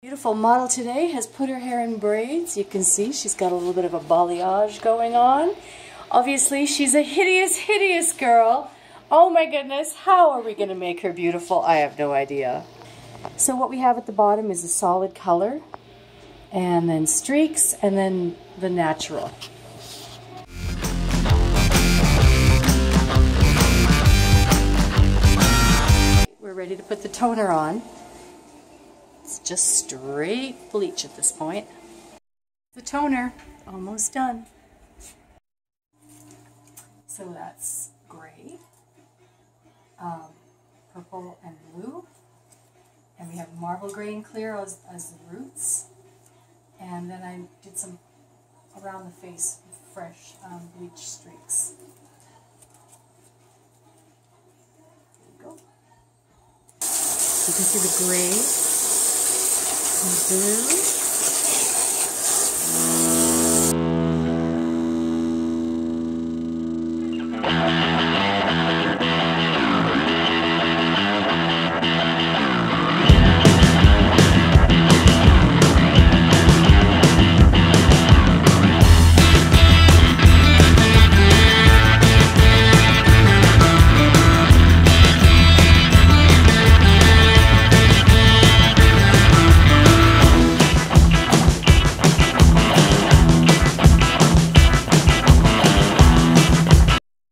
Beautiful model today has put her hair in braids. You can see she's got a little bit of a balayage going on. Obviously, she's a hideous, hideous girl. Oh my goodness, how are we going to make her beautiful? I have no idea. So what we have at the bottom is a solid color, and then streaks, and then the natural. We're ready to put the toner on. It's just straight bleach at this point. The toner, almost done. So that's gray, purple and blue, and we have marble gray and clear as the roots. And then I did some around the face with fresh bleach streaks. There you go. You can see the gray and blue.